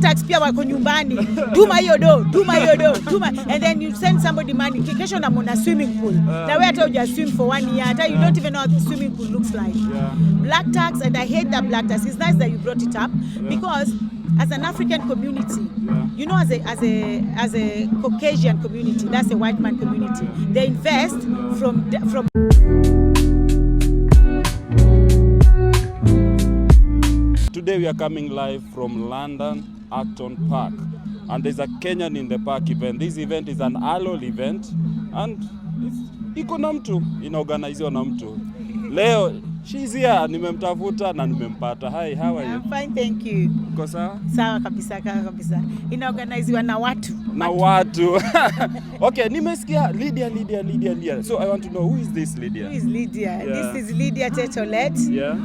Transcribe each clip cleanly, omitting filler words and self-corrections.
black tax pia wako nyumbani. Tuma hiyo do. And then you send somebody money. Kesho na muna swimming pool. Now we told you swim for 1 year. You don't even know how the swimming pool looks like. Black tax, and I hate that black tax. It's nice that you brought it up because as an African community, you know, as a Caucasian community, that's a white man community. They invest from. Today we are coming live from London, Acton Park, and there's a Kenyan in the park event. This event is an annual event, and iko na mtu inaorganiziwa na mtu. Leo she's here, nimemtafuta na nimempata. Hi, how are you? I'm fine, thank you. Uko sawa? Sawa kabisa. Inaorganiziwa na watu. Okay, nimesikia Lydia. So I want to know, who is this Lydia? Who is Lydia? Yeah. This is Lydia Techolet. Yeah.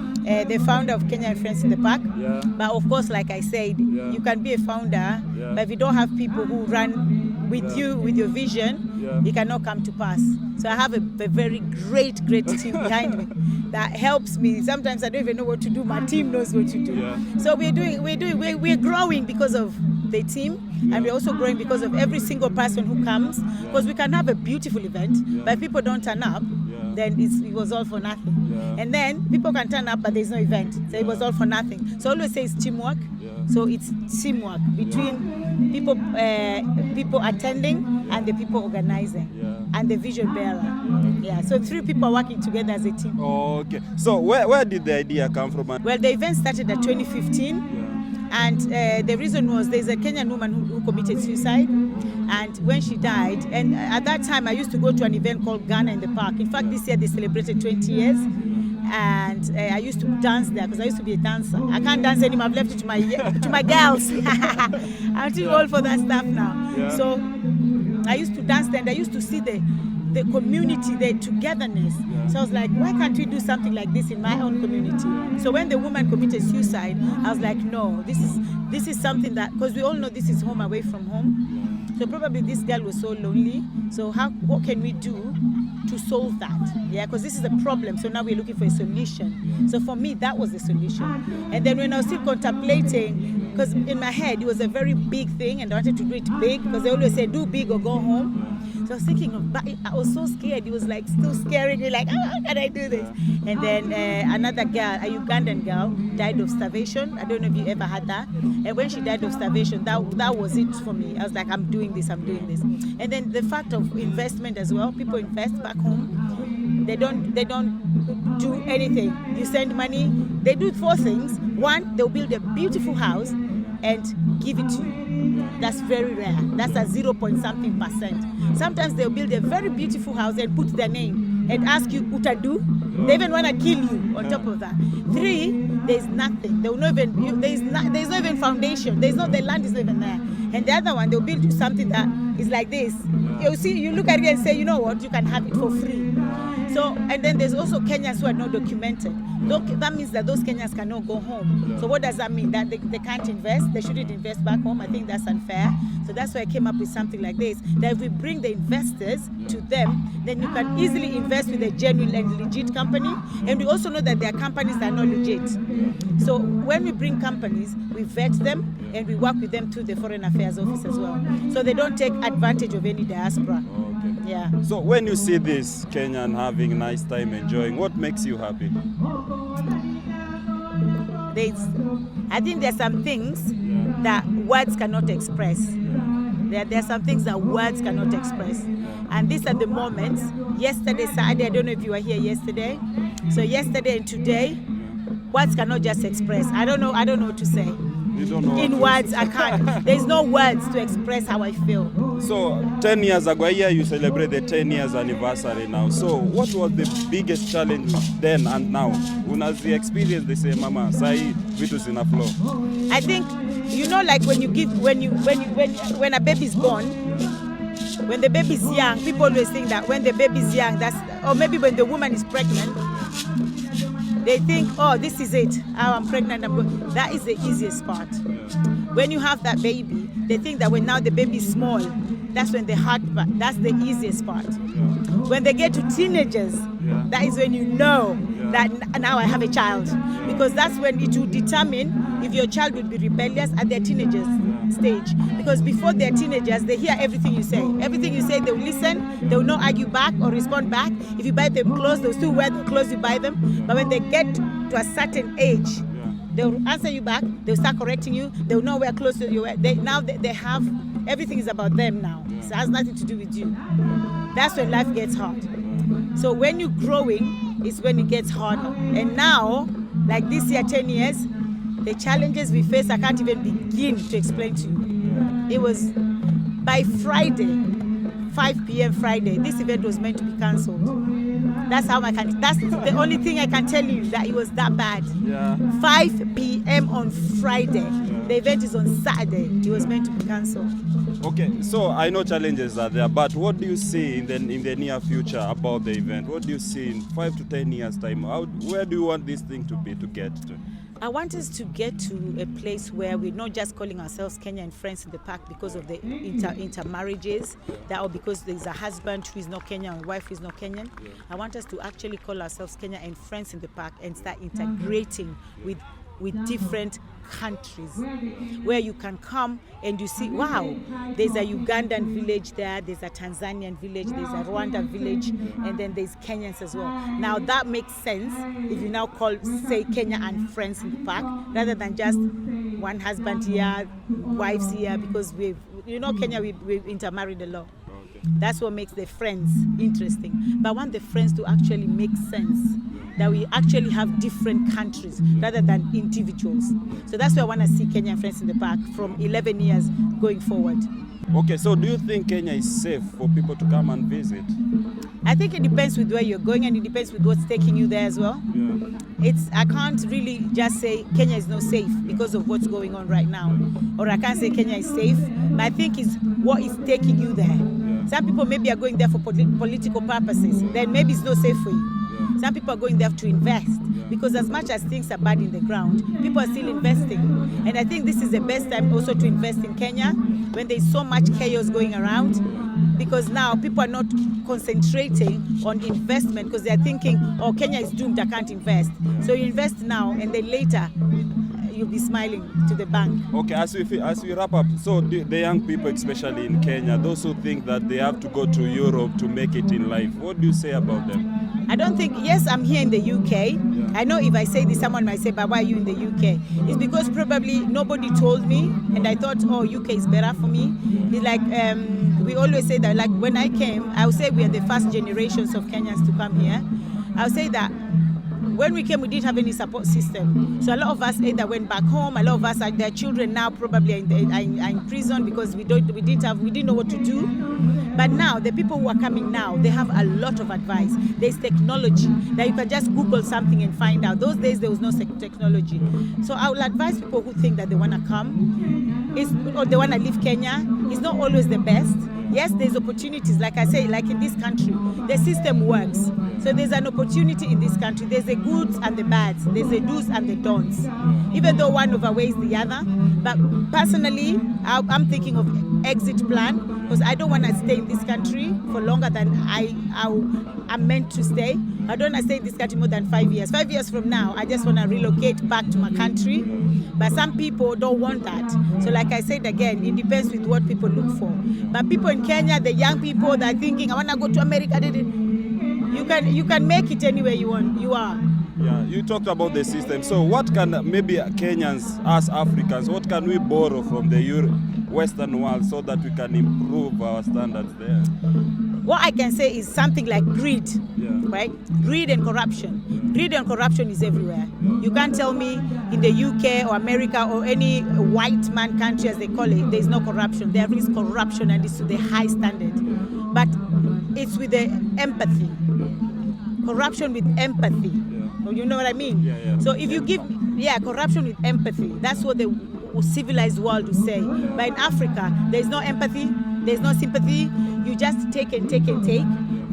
The founder of Kenyan Friends in the Park. Yeah. But of course, like I said, you can be a founder, but if you don't have people who run with you, with your vision, it cannot come to pass. So I have a very great team behind me that helps me. Sometimes I don't even know what to do. My team knows what to do. Yeah. So we're growing because of the team, and we're also growing because of every single person who comes. Because we can have a beautiful event, but if people don't turn up, then it was all for nothing. And then people can turn up, but there's no event, so it was all for nothing. So I always say it's teamwork. So it's teamwork between people attending and the people organizing and the vision bearer. So 3 people are working together as a team. Okay. So where did the idea come from? Well, the event started at 2015. And the reason was there's a Kenyan woman who committed suicide, and when she died, and at that time I used to go to an event called Ghana in the Park. In fact, this year they celebrated 20 years, and I used to dance there because I used to be a dancer. I can't dance anymore. I've left it to my girls. I'm too old for that stuff now. So I used to dance there, and I used to see the community, the togetherness. So I was like, why can't we do something like this in my own community? So when the woman committed suicide, I was like, no, this is something that, because we all know this is home away from home. So probably this girl was so lonely. So what can we do to solve that? Because this is a problem. So now we're looking for a solution. So for me, that was the solution. And then when I was still contemplating, because in my head it was a very big thing, and I wanted to do it big, because they always say do big or go home. So I was thinking of, I was so scared. It was like still scaring me, like, how can I do this? And then another girl, a Ugandan girl, died of starvation. I don't know if you ever had that. And when she died of starvation, that was it for me. I was like, I'm doing this. And then the fact of investment as well. People invest back home. They don't do anything. You send money. They do 4 things. 1, they'll build a beautiful house and give it to you. That's very rare. That's a 0.something%. Sometimes they'll build a very beautiful house and put their name and ask you utadu. They even want to kill you on top of that. 3, there's nothing. There's no even foundation. The land is not even there. And the other one, they'll build you something that is like this. You look at it and say, you know what, you can have it for free. So, and then there's also Kenyans who are not documented. That means that those Kenyans cannot go home. So what does that mean? That they can't invest? They shouldn't invest back home? I think that's unfair. So that's why I came up with something like this. That if we bring the investors to them, then you can easily invest with a genuine and legit company. And we also know that there are companies that are not legit. So when we bring companies, we vet them and we work with them through the Foreign Affairs Office as well. So they don't take advantage of any diaspora. Yeah. So when you see this Kenyan having a nice time enjoying, what makes you happy? I think there's some things that words cannot express. There are some things that words cannot express. And these are the moments. Yesterday, Saturday, I don't know if you were here yesterday. So yesterday and today, words cannot just express. I don't know what to say. You don't know. In words, I can't. There's no words to express how I feel. So 10 years ago, here you celebrate the 10 years anniversary now. So what was the biggest challenge then and now? Unazi experience the same mama, sai vitu zina flow. I think, like when a baby is born, when the baby is young, people always think that when the baby is young, or maybe when the woman is pregnant, they think, oh, this is it. Oh, I'm pregnant. That is the easiest part. When you have that baby, they think that when now the baby is small, that's when the hard part. That's the easiest part. When they get to teenagers, that is when you know that now I have a child, because that's when it will determine if your child will be rebellious at their teenagers stage. Because before they're teenagers, they hear everything you say. Everything you say, they will listen. They will not argue back or respond back. If you buy them clothes, they'll still wear the clothes you buy them. But when they get to a certain age, they'll answer you back. They'll start correcting you. They will not wear clothes that you wear. They have, everything is about them now. So it has nothing to do with you. That's when life gets hard. So when you're growing, it's when it gets harder. And now, like this year, 10 years, the challenges we face, I can't even begin to explain to you. It was by Friday, 5 p.m. Friday, this event was meant to be cancelled. That's the only thing I can tell you, that it was that bad. 5 p.m. on Friday. The event is on Saturday. It was meant to be cancelled. Okay, so I know challenges are there, but what do you see in the near future about the event? What do you see in 5 to 10 years' time? Where do you want this thing to get to? I want us to get to a place where we're not just calling ourselves Kenya and Friends in the Park because of the intermarriages, or because there's a husband who is not Kenyan and a wife who is not Kenyan. I want us to actually call ourselves Kenya and Friends in the Park and start integrating with different countries, where you can come and you see, wow, there's a Ugandan village there, there's a Tanzanian village, there's a Rwanda village, and then there's Kenyans as well. Now that makes sense if you now say Kenya and Friends in the Park, rather than just one husband here, wives here, because Kenya, we've intermarried a lot. That's what makes the friends interesting. But I want the friends to actually make sense, that we actually have different countries rather than individuals. So that's why I want to see Kenya and Friends in the Park from 11 years going forward. Okay, so do you think Kenya is safe for people to come and visit? I think it depends with where you're going, and it depends with what's taking you there as well. I can't really just say Kenya is not safe because of what's going on right now. Or I can't say Kenya is safe, but I think it's what is taking you there. Some people maybe are going there for political purposes. Then maybe it's not safe for you. Some people are going there to invest, because as much as things are bad in the ground, people are still investing. And I think this is the best time also to invest in Kenya, when there's so much chaos going around, because now people are not concentrating on investment because they're thinking, oh, Kenya is doomed, I can't invest. So you invest now, and then later you'll be smiling to the bank. Okay, as we wrap up, so the young people, especially in Kenya, those who think that they have to go to Europe to make it in life, what do you say about them? I don't think, yes, I'm here in the UK. I know if I say this, someone might say, but why are you in the UK? It's because probably nobody told me, and I thought, oh, UK is better for me. It's like, we always say that, like when I came, I would say we are the first generations of Kenyans to come here. I would say that when we came, we didn't have any support system. So a lot of us either went back home. A lot of us, their children now probably are in prison because we didn't know what to do. But now, the people who are coming now, they have a lot of advice. There's technology that you can just Google something and find out. Those days, there was no technology. So I will advise people who think that they want to come, or they want to leave Kenya. It's not always the best. Yes, there's opportunities. Like I say, like in this country, the system works. So there's an opportunity in this country. There's the goods and the bads. There's the do's and the don'ts. Even though one overweighs the other. But personally, I'm thinking of exit plan, because I don't want to stay in this country for longer than I'm meant to stay. I don't want to stay in this country more than 5 years. 5 years from now, I just want to relocate back to my country. But some people don't want that. So like I said again, it depends with what people look for. But people in Kenya, the young people that are thinking, I want to go to America, you can make it anywhere you want. You are. Yeah, you talked about the system. So what can maybe Kenyans, us Africans, what can we borrow from the Western world so that we can improve our standards there? What I can say is something like greed, right? Greed and corruption. Greed and corruption is everywhere. You can't tell me in the UK or America or any white man country, as they call it, there's no corruption. There is corruption, and it's to the high standard. But it's with the empathy. Corruption with empathy. You know what I mean? So if you give, corruption with empathy, that's what the civilized world will say. But in Africa, there's no empathy, there's no sympathy. You just take and take and take.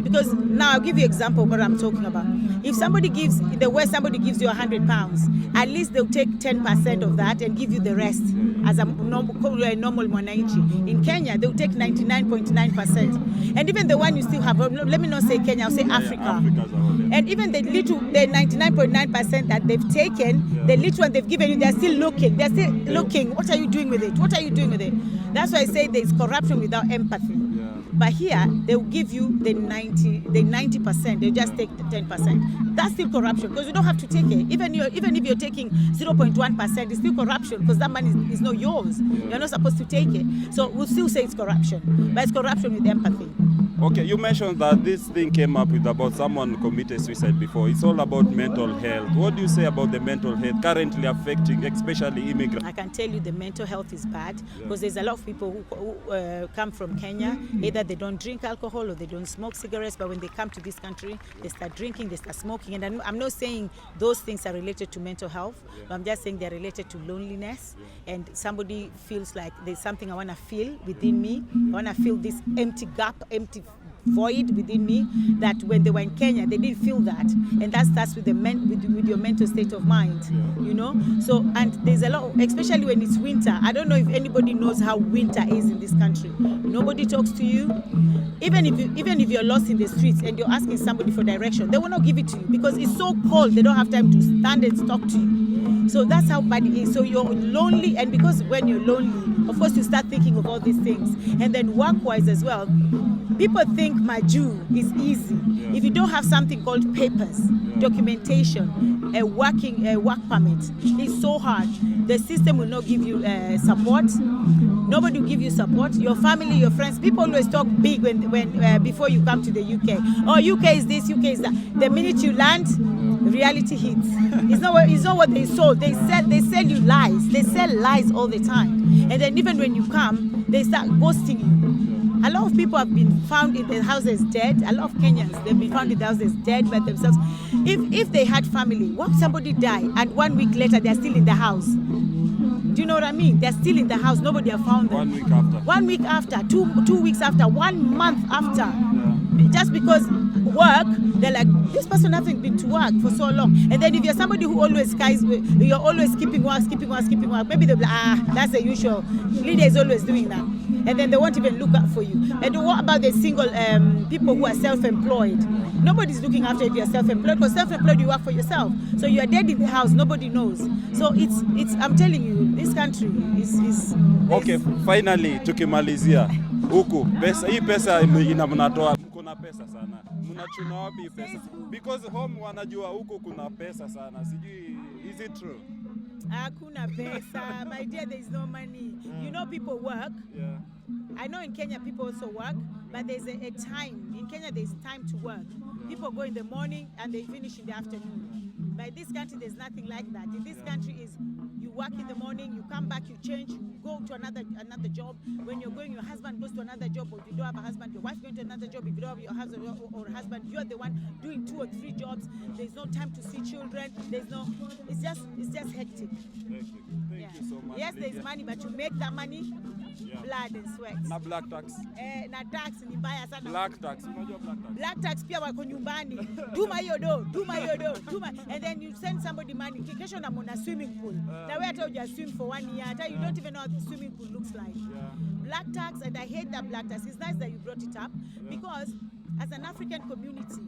because now I'll give you example of what I'm talking about. If somebody gives, in the West, somebody gives you £100, at least they'll take 10% of that and give you the rest as a normal mwananchi. In Kenya, they'll take 99.9%. And even the one you still have, let me not say Kenya, I'll say Africa. Africa as a whole, yeah. And even the 99.9% that they've taken, the little one they've given you, they're still looking. They're still looking. What are you doing with it? What are you doing with it? That's why I say there's corruption without empathy. But here, they will give you the 90%. They just take the 10%. That's still corruption because you don't have to take it. Even if you're taking 0.1%, it's still corruption because that money is not yours. You're not supposed to take it. So we'll still say it's corruption, but it's corruption with empathy. Okay, you mentioned that this thing came up with about someone committed suicide before. It's all about mental health. What do you say about the mental health currently affecting, especially immigrants? I can tell you the mental health is bad because there's a lot of people who come from Kenya. Either they don't drink alcohol or they don't smoke cigarettes, but when they come to this country, they start drinking, they start smoking. And I'm not saying those things are related to mental health, but I'm just saying they're related to loneliness. And somebody feels like there's something I want to feel within me. I want to feel this empty gap, empty void within me, that when they were in Kenya they didn't feel that, and that starts with with your mental state of mind, you know. So, and there's a lot, especially when it's winter. I don't know if anybody knows how winter is in this country. Nobody talks to you. Even if you're lost in the streets and you're asking somebody for direction, they will not give it to you because it's so cold. They don't have time to stand and talk to you. So that's how bad it is. So you're lonely, and because when you're lonely, of course you start thinking of all these things. And then work-wise as well, people think Maju is easy. If you don't have something called papers, documentation, a work permit, it's so hard. The system will not give you support. Nobody will give you support. Your family, your friends, people always talk big when before you come to the UK. Oh, UK is this, UK is that. The minute you land, reality hits. It's not what they sold. They sell you lies. They sell lies all the time. And then even when you come, they start ghosting you. A lot of people have been found in their houses dead. A lot of Kenyans, they've been found in their houses dead by themselves. If they had family, what if somebody died and 1 week later they're still in the house? Do you know what I mean? They're still in the house. Nobody have found them. 1 week after. 1 week after, 2 weeks after, 1 month after. Just because work, they're like, this person hasn't been to work for so long. And then if you're somebody who always you're always skipping work, maybe they'll be like, that's the usual. Lydia is always doing that. And then they won't even look out for you. And what about the single people who are self-employed? Nobody's looking after if you're self-employed, because self-employed you work for yourself. So you are dead in the house, nobody knows. So it's I'm telling you, this country is Okay, finally tukimalizia huku hii pesa ina mnatoa, kuna pesa sana. Mnachuna wapi pesa? Because home wanajua huku kuna pesa sana. Sijui, is it true? Hakuna pesa. My dear, there is no money. You know, people work. Yeah. I know in Kenya people also work, but there's a time. In Kenya there's time to work. People go in the morning and they finish in the afternoon. But in this country there's nothing like that. In this country is you work in the morning, you come back, you change, you go to another job. When you're going, your husband goes to another job, or if you don't have a husband, your wife going to another job. If you don't have your husband or husband, you're the one doing 2 or 3 jobs. There's no time to see children. It's just hectic. Thank you so much. Yes, Lydia. there's money, but you make that money, blood and sweat. Na black tax. Na tax ni mbaya sana. Black tax. Unajua black tax? Black tax pia wako nyumbani. Tuma hiyo do. And then you send somebody money. Kesho na mona swimming pool. Na wewe hata uja swim for 1 year. Hata you don't even know how the swimming pool looks like. Black tax, and I hate that black tax. It's nice that you brought it up because as an African community,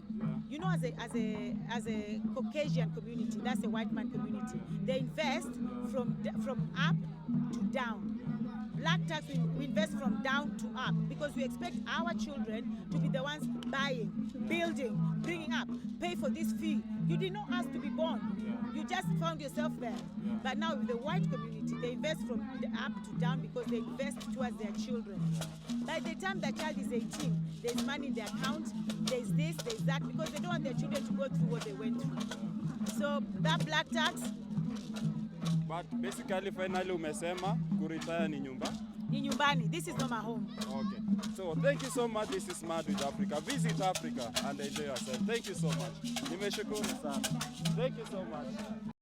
you know, as a Caucasian community, that's a white man community. They invest from up to down. Black tax, we invest from down to up because we expect our children to be the ones buying, building, bringing up, pay for this fee. You did not ask to be born. You just found yourself there. But now with the white community, they invest from the up to down because they invest towards their children. By the time the child is 18, there's money in their account, there's this, there's that, because they don't want their children to go through what they went through. So that black tax. But basically, finally umesema kuretire ni nyumba? Ni nyumbani. This is not my home. Okay. So thank you so much. This is Mad with Africa. Visit Africa and enjoy yourself. Thank you so much. Nimeshukuru sana. Thank you so much.